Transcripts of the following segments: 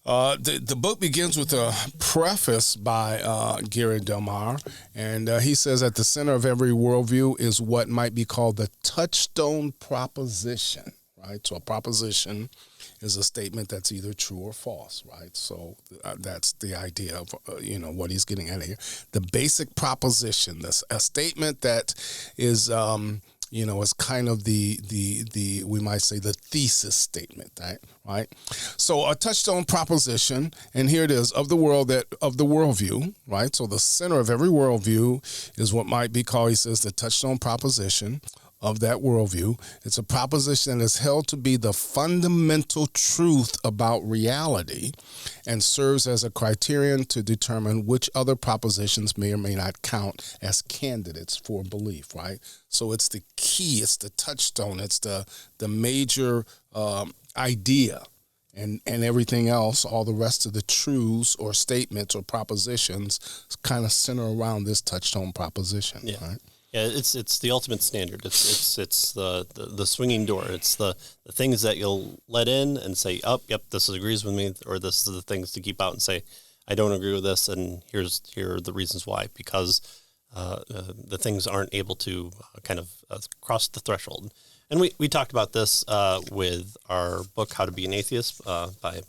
The book begins with a preface by Gary Delmar, and he says at the center of every worldview is what might be called the touchstone proposition, right? So a proposition is a statement that's either true or false, right? So that's the idea of, what he's getting at here. The basic proposition, a statement that is... is kind of the we might say the thesis statement, right? So a touchstone proposition, and here it is, of the worldview, right? So the center of every worldview is what might be called, he says, the touchstone proposition of that worldview. It's a proposition that is held to be the fundamental truth about reality and serves as a criterion to determine which other propositions may or may not count as candidates for belief, right? So it's the key, it's the touchstone, it's the major idea. And everything else, all the rest of the truths or statements or propositions kind of center around this touchstone proposition, right? Yeah, it's the ultimate standard. It's the swinging door. It's the things that you'll let in and say, oh, yep, this agrees with me, or this is the things to keep out and say, I don't agree with this, and here are the reasons why, because the things aren't able to kind of cross the threshold. And we talked about this with our book, How to Be an Atheist, by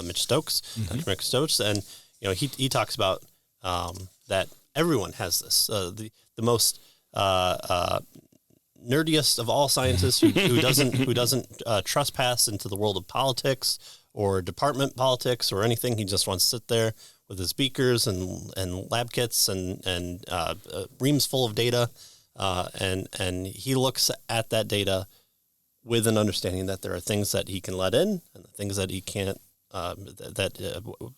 Mitch Stokes, Dr. Mitch Stokes, and he talks about that everyone has this. The most nerdiest of all scientists who doesn't trespass into the world of politics or department politics or anything. He just wants to sit there with his beakers and lab kits and reams full of data, and he looks at that data with an understanding that there are things that he can let in and things that he can't,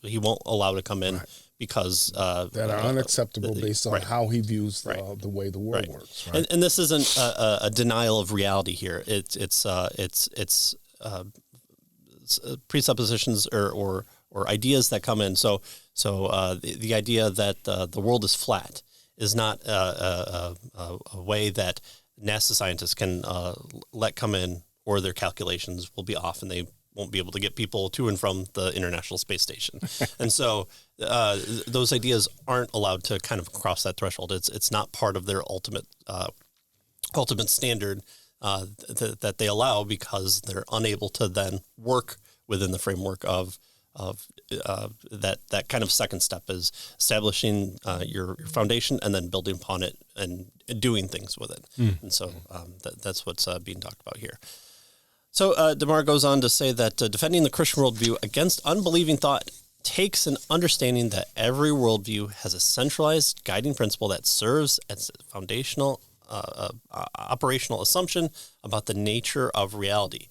he won't allow to come in. Right. Because that are unacceptable based on how he views the way the world works. Right? And this isn't a denial of reality here. It's presuppositions or ideas that come in. So the idea that the world is flat is not a way that NASA scientists can let come in, or their calculations will be off and they won't be able to get people to and from the International Space Station. And so those ideas aren't allowed to kind of cross that threshold. It's not part of their ultimate standard that they allow, because they're unable to then work within the framework of that kind of second step is establishing your foundation and then building upon it and doing things with it. And so that's what's being talked about here. So DeMar goes on to say that defending the Christian worldview against unbelieving thought takes an understanding that every worldview has a centralized guiding principle that serves as a foundational operational assumption about the nature of reality.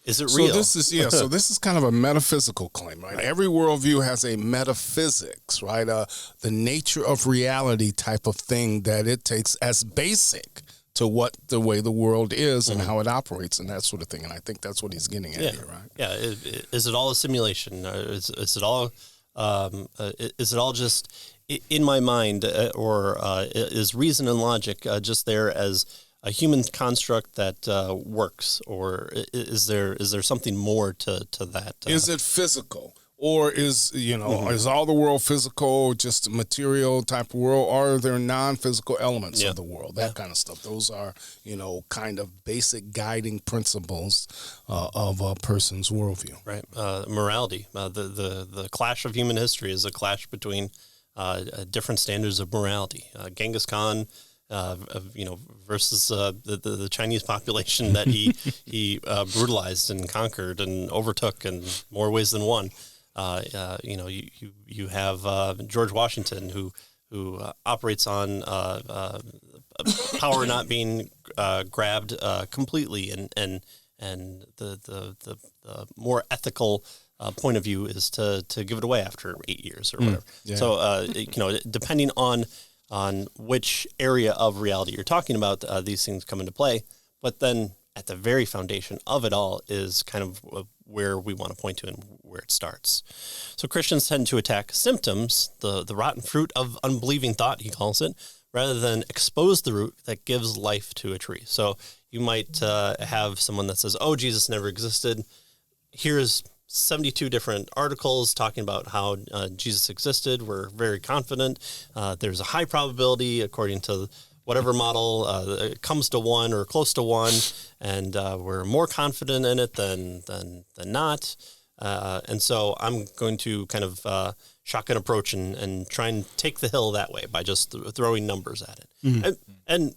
Is it real? So this is kind of a metaphysical claim, right? Every worldview has a metaphysics, right? The nature of reality type of thing that it takes as basic to what the way the world is and how it operates and that sort of thing. And I think that's what he's getting at here, right? Yeah. Is it all a simulation? Is it all just in my mind, or is reason and logic just there as a human construct that works, or is there something more to that? Is it physical? Or is all the world physical, just a material type of world, or are there non-physical elements of the world, that kind of stuff? Those are, kind of basic guiding principles of a person's worldview. Right. Morality. The clash of human history is a clash between different standards of morality. Genghis Khan, versus the Chinese population that he brutalized and conquered and overtook in more ways than one. You have George Washington who operates on power not being grabbed completely, and the more ethical point of view is to give it away after 8 years or whatever. So depending on which area of reality you're talking about, these things come into play. But then at the very foundation of it all is kind of where we want to point to and where it starts. So Christians tend to attack symptoms, the rotten fruit of unbelieving thought, he calls it, rather than expose the root that gives life to a tree. So you might have someone that says, oh, Jesus never existed. Here's 72 different articles talking about how Jesus existed. We're very confident. There's a high probability, according to whatever model, it comes to 1 or close to 1, and we're more confident in it than not. And so I'm going to kind of shotgun approach and try and take the hill that way by just throwing numbers at it. Mm-hmm. And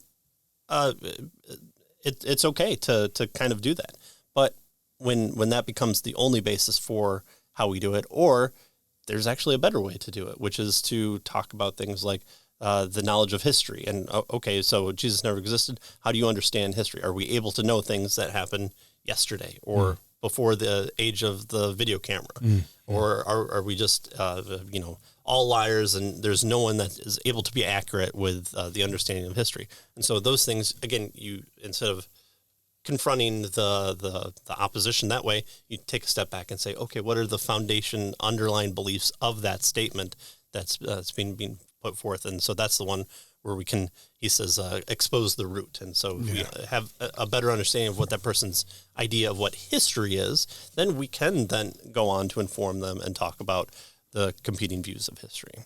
it's okay to kind of do that. But when that becomes the only basis for how we do it, or there's actually a better way to do it, which is to talk about things like the knowledge of history. And okay, so Jesus never existed. How do you understand history? Are we able to know things that happened yesterday or before the age of the video camera? Or are we just, all liars and there's no one that is able to be accurate with the understanding of history? And so those things, again, you, instead of confronting the opposition that way, you take a step back and say, okay, what are the foundation underlying beliefs of that statement that's being put forth? And so that's the one where we can, he says, expose the root. And so if we have a better understanding of what that person's idea of what history is, then we can then go on to inform them and talk about the competing views of history.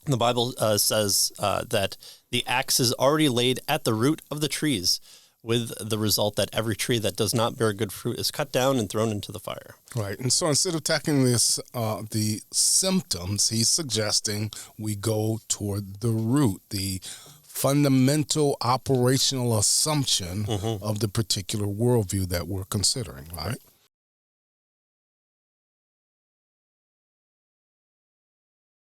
The Bible says that the axe is already laid at the root of the trees, with the result that every tree that does not bear good fruit is cut down and thrown into the fire. Right. And so instead of tackling this, the symptoms, he's suggesting we go toward the root, the fundamental operational assumption of the particular worldview that we're considering, right?